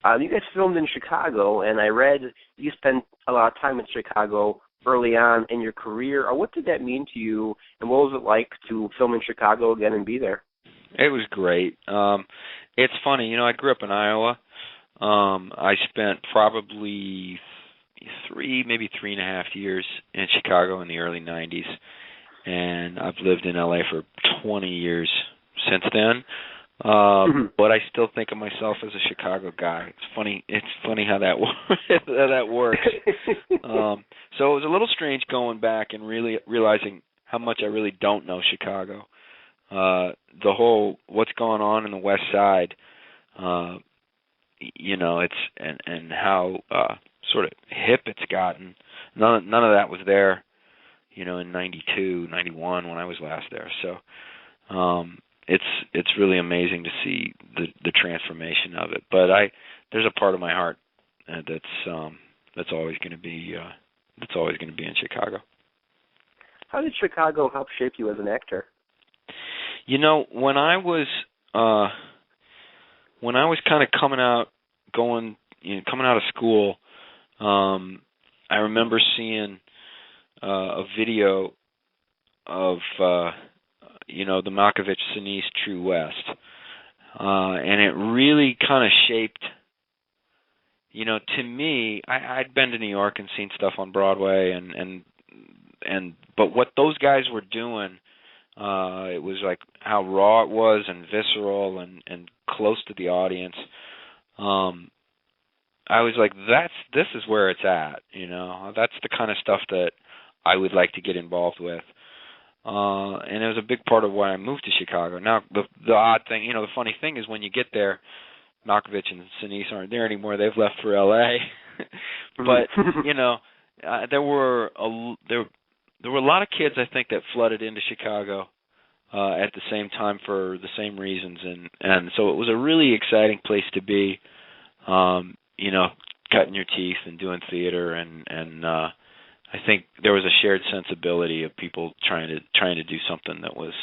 You guys filmed in Chicago, and I read you spent a lot of time in Chicago early on in your career. What did that mean to you, and what was it like to film in Chicago again and be there? It was great. It's funny, I grew up in Iowa. I spent probably maybe 3.5 years in Chicago in the early 90s, and I've lived in LA for 20 years since then. But I still think of myself as a Chicago guy. It's funny how that works. So it was a little strange going back and really realizing how much I really don't know Chicago. The whole what's going on in the West Side, it's and how sort of hip it's gotten. None of that was there, in 92, 91 when I was last there. So it's really amazing to see the transformation of it. But there's a part of my heart that's always going to be in Chicago. How did Chicago help shape you as an actor? When I was kind of coming out of school, I remember seeing a video of the Malkovich-Sinise True West, and it really kind of shaped. To me, I'd been to New York and seen stuff on Broadway, but what those guys were doing. It was like how raw it was and visceral and close to the audience. I was like, this is where it's at, That's the kind of stuff that I would like to get involved with. And it was a big part of why I moved to Chicago. Now, the odd thing, the funny thing is when you get there, Malkovich and Sinise aren't there anymore. They've left for L.A. But, there were a lot of kids, I think, that flooded into Chicago at the same time for the same reasons, and so it was a really exciting place to be, cutting your teeth and doing theater, and I think there was a shared sensibility of people trying to do something that was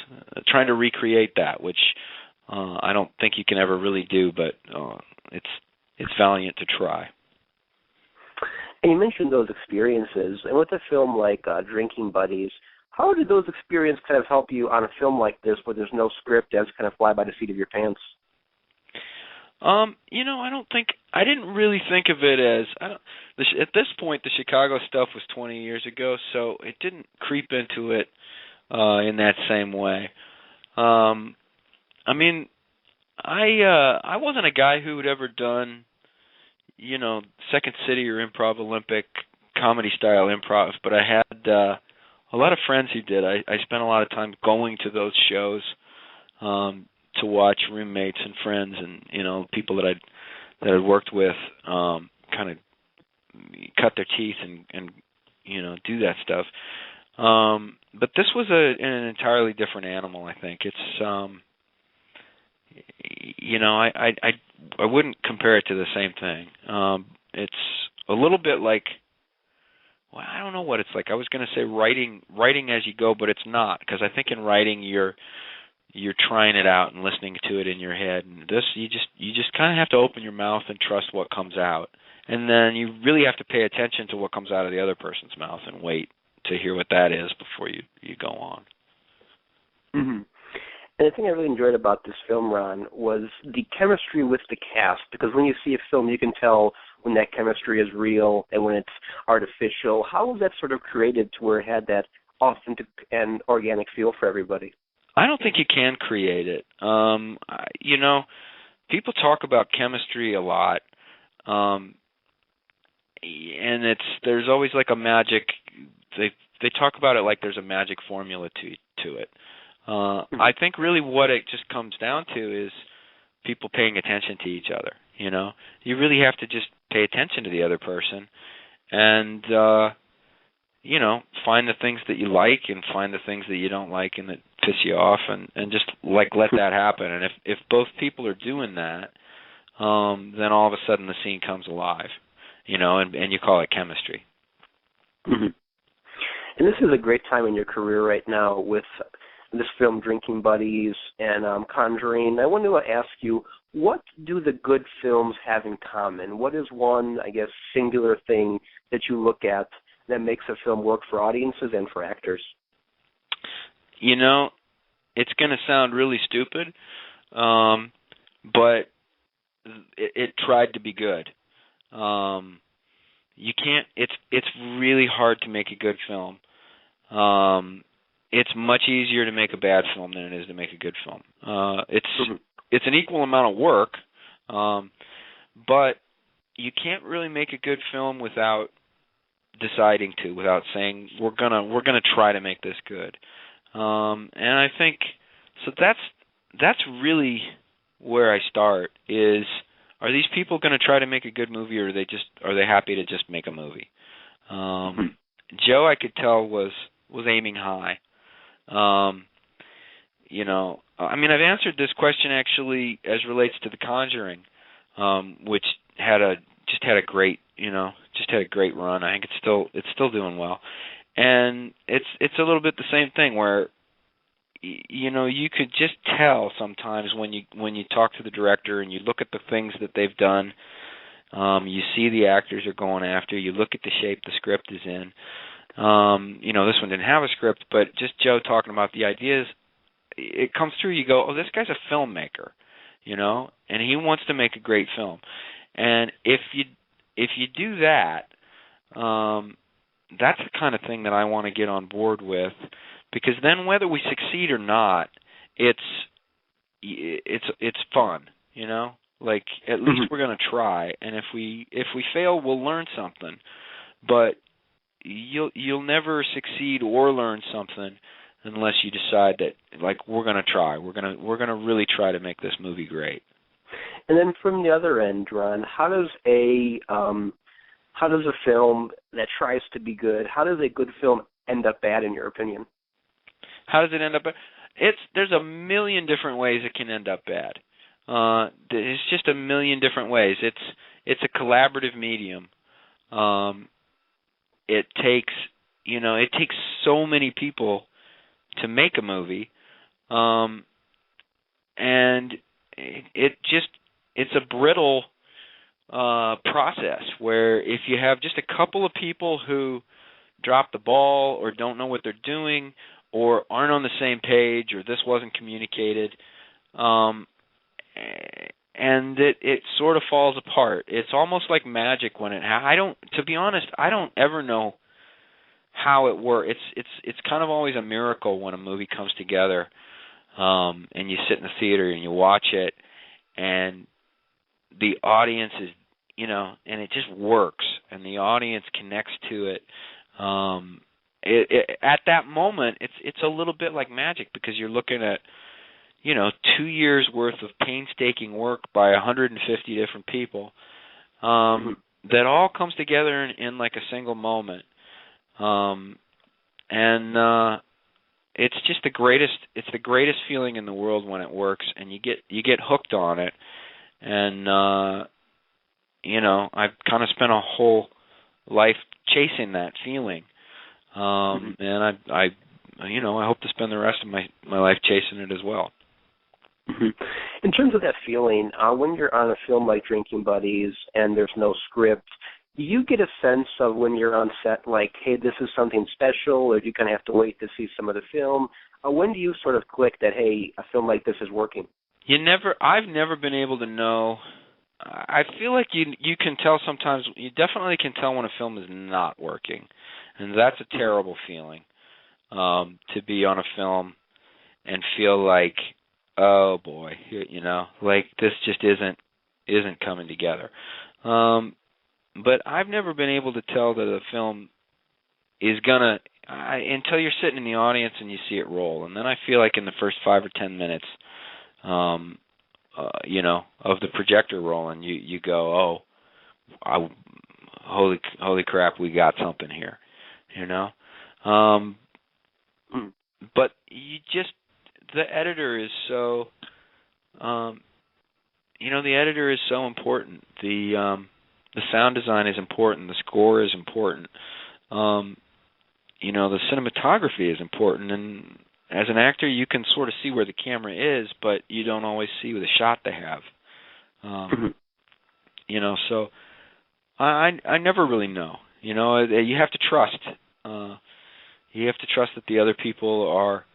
trying to recreate that, which I don't think you can ever really do, but it's valiant to try. And you mentioned those experiences, and with a film like Drinking Buddies, how did those experiences kind of help you on a film like this where there's no script and it's kind of fly by the seat of your pants? I didn't really think of it as, at this point, the Chicago stuff was 20 years ago, so it didn't creep into it in that same way. I wasn't a guy who had ever done, Second City or Improv Olympic comedy style improv, but I had a lot of friends who did. I spent a lot of time going to those shows to watch roommates and friends and people that I'd worked with kind of cut their teeth and do that stuff. But this was an entirely different animal. I think it's I wouldn't compare it to the same thing. It's a little bit like, well, I don't know what it's like. I was going to say writing as you go, but it's not, because I think in writing you're trying it out and listening to it in your head. And this, you just kind of have to open your mouth and trust what comes out, and then you really have to pay attention to what comes out of the other person's mouth and wait to hear what that is before you go on. Mm-hmm. And the thing I really enjoyed about this film, Ron, was the chemistry with the cast, because when you see a film, you can tell when that chemistry is real and when it's artificial. How was that sort of created to where it had that authentic and organic feel for everybody? I don't think you can create it. People talk about chemistry a lot, and there's always like a magic. They talk about it like there's a magic formula to it. I think really what it just comes down to is people paying attention to each other. You really have to just pay attention to the other person, and find the things that you like and find the things that you don't like and that piss you off, and just let that happen. And if both people are doing that, then all of a sudden the scene comes alive, and you call it chemistry. Mm-hmm. And this is a great time in your career right now with this film, Drinking Buddies, and Conjuring. I wanted to ask you, what do the good films have in common? What is one, I guess, singular thing that you look at that makes a film work for audiences and for actors? You know, it's going to sound really stupid, but it tried to be good. You can't. It's really hard to make a good film. It's much easier to make a bad film than it is to make a good film. It's an equal amount of work, but you can't really make a good film without deciding to, without saying we're gonna try to make this good. And I think so. That's really where I start. Is, are these people going to try to make a good movie, or are they happy to just make a movie? Joe, I could tell, was aiming high. You know, I mean, I've answered this question actually as relates to The Conjuring, which had a great run. I think it's still doing well, and it's a little bit the same thing where, you know, you could just tell sometimes when you talk to the director and you look at the things that they've done. You see the actors are going after. You look at the shape the script is in. You know, this one didn't have a script, but just Joe talking about the ideas, it comes through. You go, oh, this guy's a filmmaker, you know, and he wants to make a great film. And if you do that, that's the kind of thing that I want to get on board with, because then whether we succeed or not, it's fun, you know. Like, at least we're going to try, and if we fail, we'll learn something. But you'll never succeed or learn something unless you decide that, like, we're going to try. We're going to really try to make this movie great. And then from the other end, Ron, how does a film that tries to be good, how does a good film end up bad, in your opinion? How does it end up bad? There's a million different ways it can end up bad. There's just a million different ways. It's a collaborative medium. It takes so many people to make a movie, and it's a brittle process where if you have just a couple of people who drop the ball or don't know what they're doing or aren't on the same page or this wasn't communicated, and it sort of falls apart. It's almost like magic when to be honest, I don't ever know how it works. It's kind of always a miracle when a movie comes together, and you sit in the theater and you watch it, and the audience is, you know, and it just works, and the audience connects to it. At that moment, it's a little bit like magic, because you're looking at, you know, 2 years worth of painstaking work by 150 different people, that all comes together in like a single moment, and it's just the greatest. It's the greatest feeling in the world when it works, and you get hooked on it, and you know, I've kind of spent a whole life chasing that feeling, and I hope to spend the rest of my life chasing it as well. In terms of that feeling, when you're on a film like Drinking Buddies and there's no script, do you get a sense of when you're on set, like, hey, this is something special, or do you kind of have to wait to see some of the film? When do you sort of click that, hey, a film like this is working? I've never been able to know. I feel like you can tell sometimes. You definitely can tell when a film is not working, and that's a terrible feeling, to be on a film and feel like, oh boy, you know, like this just isn't coming together. But I've never been able to tell that a film is gonna until you're sitting in the audience and you see it roll, and then I feel like in the first 5 or 10 minutes, you know, of the projector rolling, you go, oh, holy crap, we got something here, you know. But the editor is so, you know, the editor is so important. The sound design is important. The score is important. You know, the cinematography is important. And as an actor, you can sort of see where the camera is, but you don't always see the shot they have. You know, so I never really know. You know, you have to trust. You have to trust that the other people are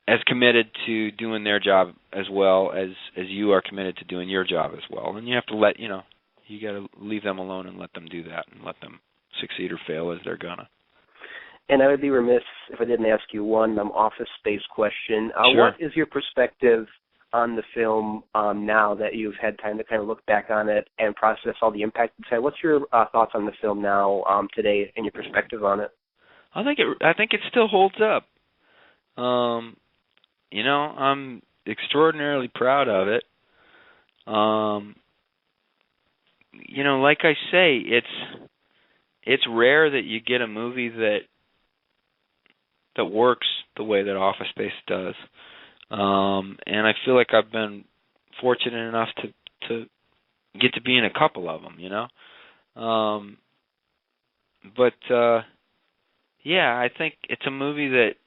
as committed to doing their job as well as you are committed to doing your job as well. And you have to you got to leave them alone and let them do that and let them succeed or fail as they're gonna. And I would be remiss if I didn't ask you one Office Space question. Sure. What is your perspective on the film now that you've had time to kind of look back on it and process all the impact it's had? What's your thoughts on the film now today and your perspective on it? I think it still holds up. You know, I'm extraordinarily proud of it. You know, like I say, it's rare that you get a movie that works the way that Office Space does. And I feel like I've been fortunate enough to get to be in a couple of them, you know. Yeah, I think it's a movie that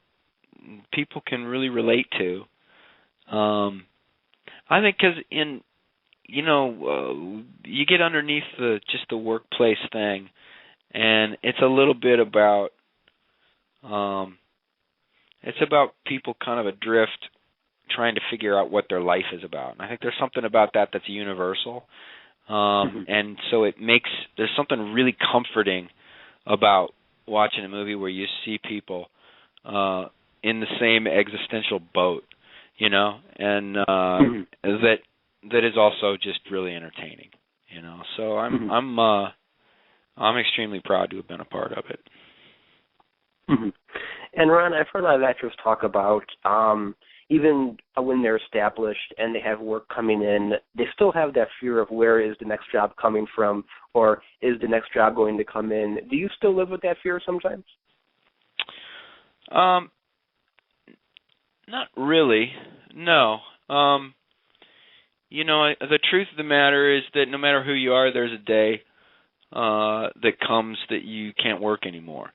people can really relate to. I think because you get underneath just the workplace thing, and it's a little bit about people kind of adrift, trying to figure out what their life is about. And I think there's something about that that's universal. And so there's something really comforting about watching a movie where you see people in the same existential boat, you know, and that is also just really entertaining, you know. So I'm extremely proud to have been a part of it. And Ron, I've heard a lot of actors talk about even when they're established and they have work coming in, they still have that fear of where is the next job coming from, or is the next job going to come in? Do you still live with that fear sometimes? Not really, no. You know, the truth of the matter is that no matter who you are, there's a day that comes that you can't work anymore.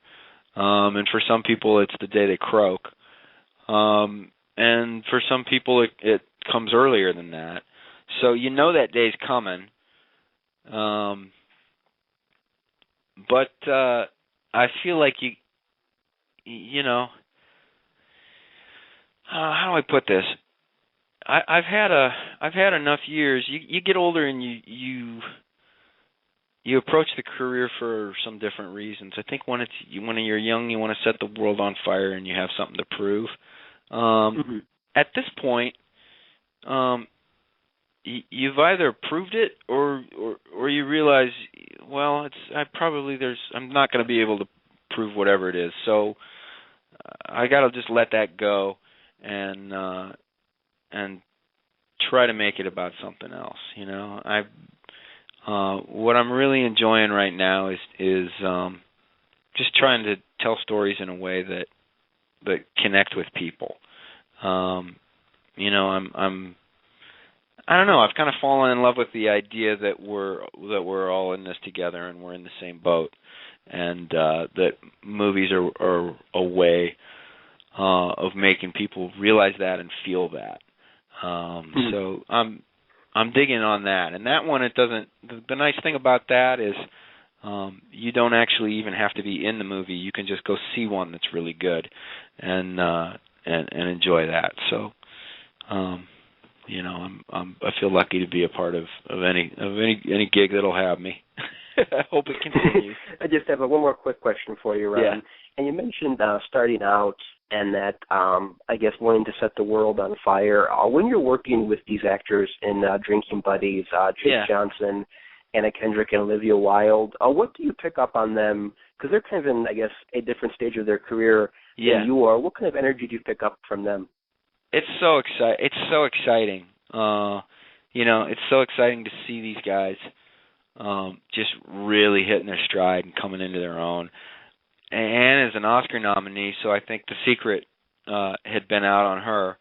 And for some people, it's the day they croak. And for some people, it comes earlier than that. So you know that day's coming. But I feel like you know, how do I put this? I've had enough years. You get older and you approach the career for some different reasons. I think when you're young, you want to set the world on fire and you have something to prove. At this point, you've either proved it or you realize, well, I'm not going to be able to prove whatever it is. So I got to just let that go and try to make it about something else. You know, what I'm really enjoying right now is just trying to tell stories in a way that connect with people. You know, I don't know. I've kind of fallen in love with the idea that we're all in this together and we're in the same boat, and that movies are a way of making people realize that and feel that. So I'm digging on that, and that one, it doesn't. The nice thing about that is you don't actually even have to be in the movie. You can just go see one that's really good, and enjoy that. So, you know, I feel lucky to be a part of any gig that'll have me. I hope it continues. I just have one more quick question for you, Ron. Yeah. And you mentioned starting out and that, I guess, wanting to set the world on fire. When you're working with these actors in Drinking Buddies, Jake Johnson, Anna Kendrick, and Olivia Wilde, what do you pick up on them? Because they're kind of in, I guess, a different stage of their career than you are. What kind of energy do you pick up from them? It's so exciting. You know, it's so exciting to see these guys just really hitting their stride and coming into their own. Anne is an Oscar nominee, so I think The Secret had been out on her.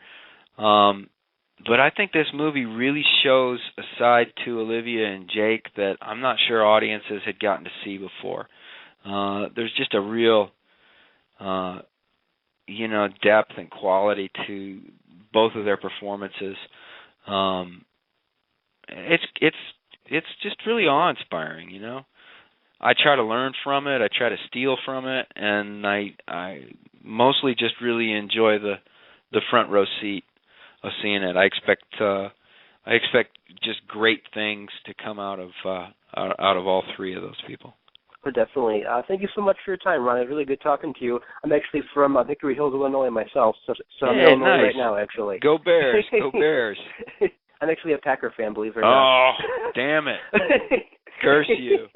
But I think this movie really shows a side to Olivia and Jake that I'm not sure audiences had gotten to see before. There's just a real, you know, depth and quality to both of their performances. it's just really awe-inspiring, you know. I try to learn from it. I try to steal from it, and I mostly just really enjoy the front row seat of seeing it. I expect just great things to come out of all three of those people. Oh, definitely. Thank you so much for your time, Ron. It was really good talking to you. I'm actually from Hickory Hills, Illinois myself, so I'm in Illinois nice. right now, actually. Go Bears! Go Bears! I'm actually a Packer fan, believe it or not. Oh, damn it! Curse you!